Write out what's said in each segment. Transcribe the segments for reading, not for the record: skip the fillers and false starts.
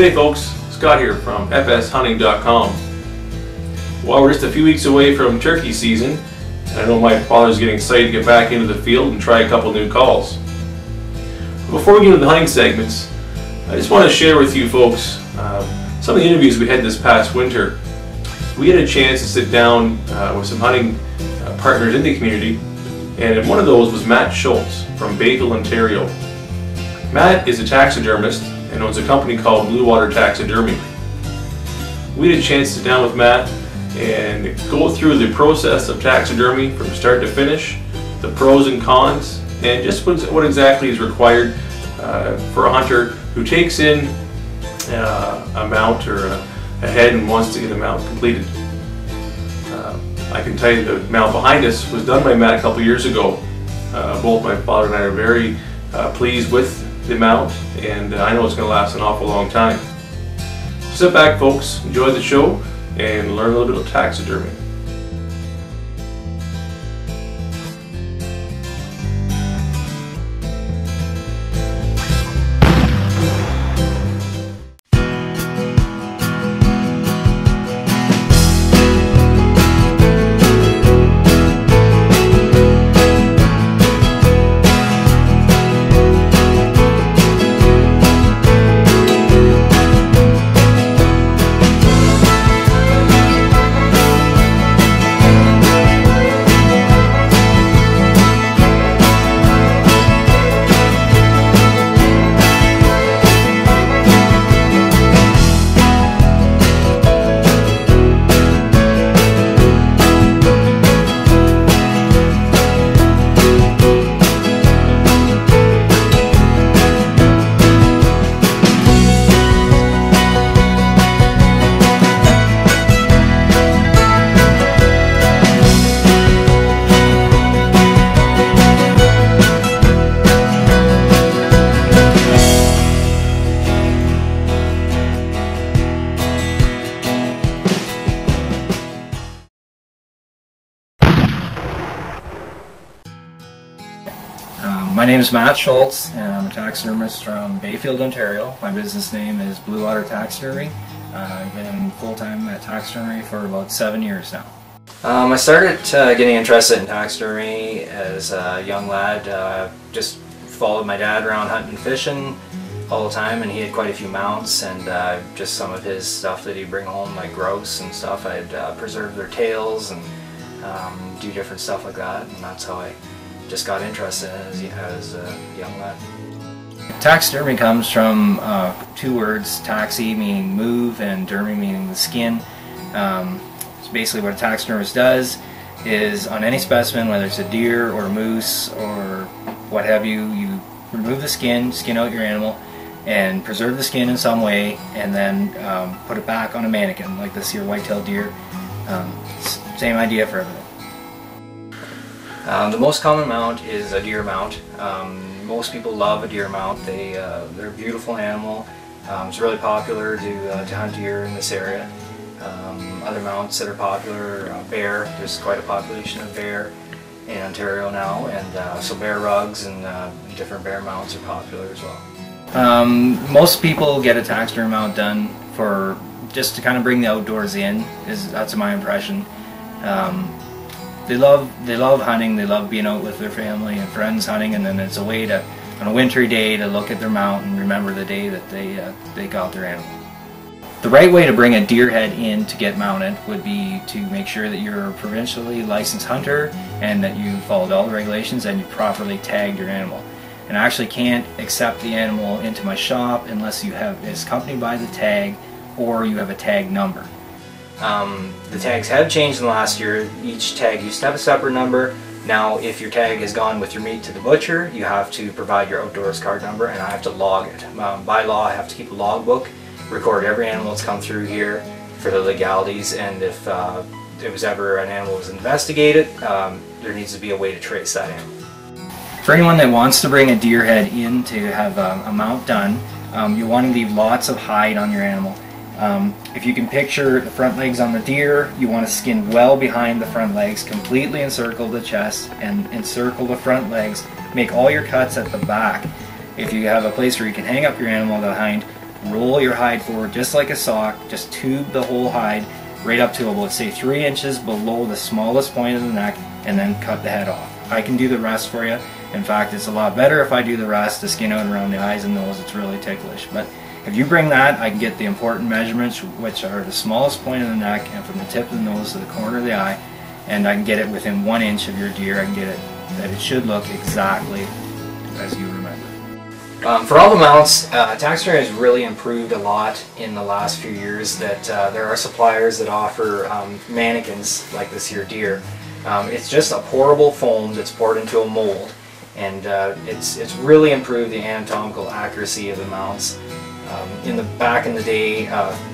G'day folks, Scott here from fshunting.com. Well, we're just a few weeks away from turkey season, and I know my father's getting excited to get back into the field and try a couple new calls. Before we get into the hunting segments, I just want to share with you folks some of the interviews we had this past winter. We had a chance to sit down with some hunting partners in the community, and one of those was Matt Schultz from Bayfield, Ontario. Matt is a taxidermist and owns a company called Bluewater Taxidermy. We had a chance to sit down with Matt and go through the process of taxidermy from start to finish, the pros and cons, and just what exactly is required for a hunter who takes in a mount or a head and wants to get a mount completed. I can tell you the mount behind us was done by Matt a couple years ago. Both my father and I are very pleased with the mount, and I know it's going to last an awful long time. Sit back folks, enjoy the show, and learn a little bit of taxidermy. My name is Matt Schultz, and I'm a taxidermist from Bayfield, Ontario. My business name is Bluewater Taxidermy. I've been full-time at taxidermy for about 7 years now. I started getting interested in taxidermy as a young lad. Just followed my dad around hunting and fishing all the time, and he had quite a few mounts, and just some of his stuff that he'd bring home, like grouse and stuff. I'd preserve their tails and do different stuff like that, and that's how I just got interested in it as a young lad. Taxidermy comes from two words, taxi meaning move and dermy meaning the skin. So basically what a taxidermist does is on any specimen, whether it's a deer or a moose or what have you, you remove the skin out your animal and preserve the skin in some way, and then put it back on a mannequin like this here white-tailed deer. Same idea for everything. The most common mount is a deer mount. Most people love a deer mount. They're a beautiful animal. It's really popular to hunt deer in this area. Other mounts that are popular, bear. There's quite a population of bear in Ontario now, and so bear rugs and different bear mounts are popular as well. Most people get a taxidermy mount done for just to kind of bring the outdoors in. That's my impression. They love hunting, they love being out with their family and friends hunting, and then it's a way to, on a wintry day, to look at their mount and remember the day that they got their animal. The right way to bring a deer head in to get mounted would be to make sure that you're a provincially licensed hunter and that you followed all the regulations and you properly tagged your animal. And I actually can't accept the animal into my shop unless it's accompanied by the tag or you have a tag number. The tags have changed in the last year. Each tag used to have a separate number. Now if your tag has gone with your meat to the butcher, you have to provide your outdoors card number, and I have to log it. By law I have to keep a logbook, record every animal that's come through here for the legalities, and if it was ever an animal was investigated, there needs to be a way to trace that animal. For anyone that wants to bring a deer head in to have a mount done, you want to leave lots of hide on your animal. If you can picture the front legs on the deer, you want to skin well behind the front legs, completely encircle the chest and encircle the front legs. Make all your cuts at the back. If you have a place where you can hang up your animal behind, roll your hide forward just like a sock, just tube the whole hide right up to about, say, 3 inches below the smallest point of the neck, and then cut the head off. I can do the rest for you. In fact, it's a lot better if I do the rest, the skin out around the eyes and nose. It's really ticklish. But if you bring that, I can get the important measurements, which are the smallest point of the neck and from the tip of the nose to the corner of the eye, and I can get it within 1 inch of your deer. I can get it that it should look exactly as you remember. For all the mounts, taxidermy has really improved a lot in the last few years. That there are suppliers that offer mannequins like this here deer. It's just a pourable foam that's poured into a mold, and it's really improved the anatomical accuracy of the mounts. Back in the day,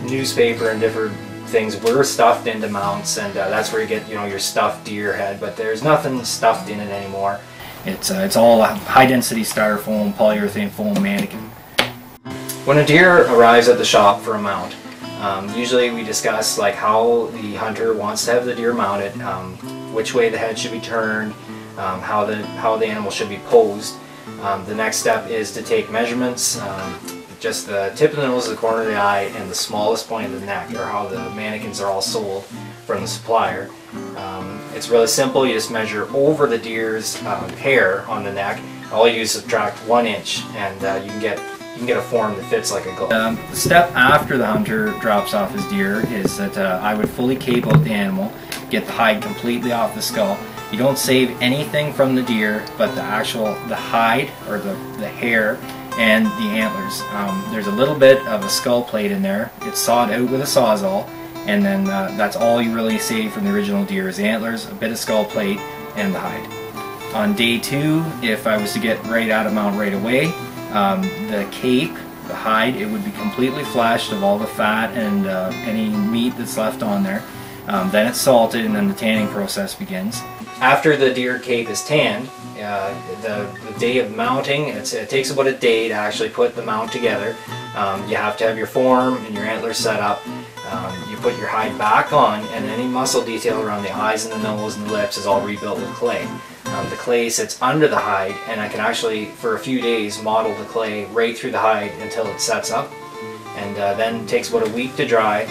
newspaper and different things were stuffed into mounts, and that's where you get your stuffed deer head. But there's nothing stuffed in it anymore. It's all a high-density styrofoam, polyurethane foam mannequin. When a deer arrives at the shop for a mount, usually we discuss like how the hunter wants to have the deer mounted, which way the head should be turned, how the animal should be posed. The next step is to take measurements, just the tip of the nose, the corner of the eye, and the smallest point of the neck, or how the mannequins are all sold from the supplier. It's really simple. You just measure over the deer's hair on the neck. All you do is subtract 1 inch, and you can get a form that fits like a glove. The step after the hunter drops off his deer is that I would fully cape out the animal, get the hide completely off the skull. You don't save anything from the deer but the hide, or the hair, and the antlers. There's a little bit of a skull plate in there. It's sawed out with a sawzall, and then that's all you really save from the original deer is the antlers, a bit of skull plate, and the hide. On day 2, if I was to get right out of mount right away, the cape, the hide, it would be completely fleshed of all the fat and any meat that's left on there. Then it's salted, and then the tanning process begins. After the deer cape is tanned, the day of mounting, it takes about a day to actually put the mount together. You have to have your form and your antlers set up. You put your hide back on, and any muscle detail around the eyes and the nose and the lips is all rebuilt with clay. The clay sits under the hide, and I can actually, for a few days, model the clay right through the hide until it sets up. And then it takes about a week to dry.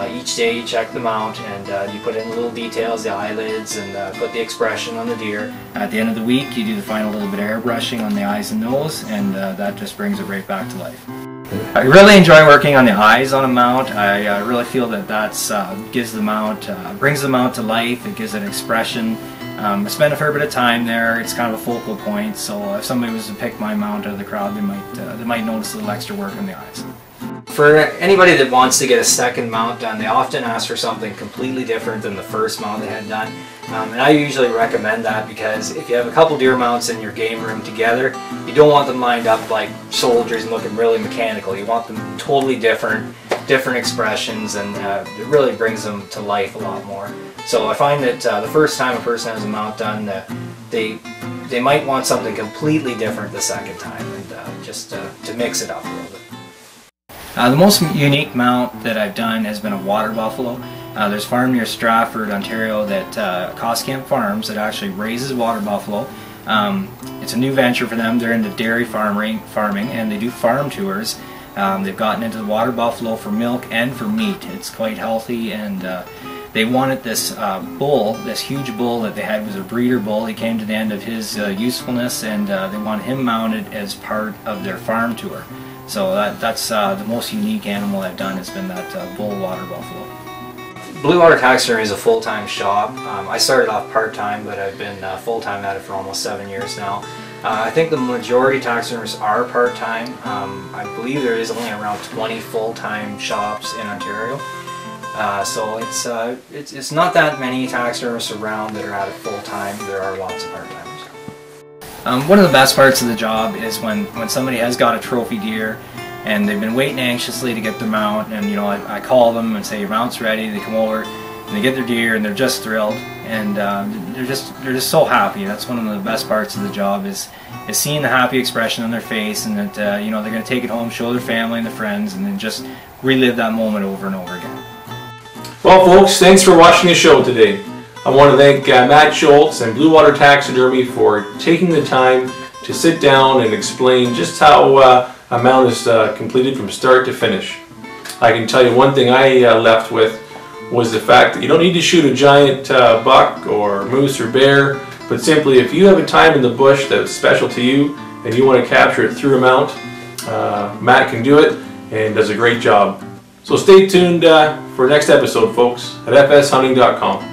Each day you check the mount, and you put in little details, the eyelids, and put the expression on the deer. At the end of the week, you do the final little bit of airbrushing on the eyes and nose, and that just brings it right back to life. I really enjoy working on the eyes on a mount. I really feel that brings the mount to life. It gives it expression. I spend a fair bit of time there. It's kind of a focal point, so if somebody was to pick my mount out of the crowd, they might notice a little extra work on the eyes. For anybody that wants to get a second mount done, they often ask for something completely different than the first mount they had done. And I usually recommend that, because if you have a couple deer mounts in your game room together, you don't want them lined up like soldiers and looking really mechanical. You want them totally different expressions, and it really brings them to life a lot more. So I find that the first time a person has a mount done, they might want something completely different the second time, and just to mix it up a little bit. The most unique mount that I've done has been a water buffalo. There's a farm near Stratford, Ontario, that Coscamp Farms, that actually raises water buffalo. It's a new venture for them. They're into dairy farming, and they do farm tours. They've gotten into the water buffalo for milk and for meat. It's quite healthy, and they wanted this bull, this huge bull that they had was a breeder bull. He came to the end of his usefulness, and they wanted him mounted as part of their farm tour. So that's the most unique animal I've done, has been that bull water buffalo. Bluewater Taxidermy is a full-time shop. I started off part-time, but I've been full-time at it for almost 7 years now. I think the majority of taxidermists are part-time. I believe there is only around 20 full-time shops in Ontario. So it's not that many taxidermists around that are at it full-time. There are lots of part-timers. One of the best parts of the job is when somebody has got a trophy deer and they've been waiting anxiously to get their mount, and I call them and say your mount's ready. They come over and they get their deer, and they're just thrilled, and they're just so happy. That's one of the best parts of the job is seeing the happy expression on their face, and that they're going to take it home, show their family and their friends, and then just relive that moment over and over again. Well, folks, thanks for watching the show today. I want to thank Matt Schultz and Bluewater Taxidermy for taking the time to sit down and explain just how a mount is completed from start to finish. I can tell you one thing I left with was the fact that you don't need to shoot a giant buck or moose or bear, but simply if you have a time in the bush that's special to you and you want to capture it through a mount, Matt can do it and does a great job. So stay tuned for next episode, folks, at fshunting.com.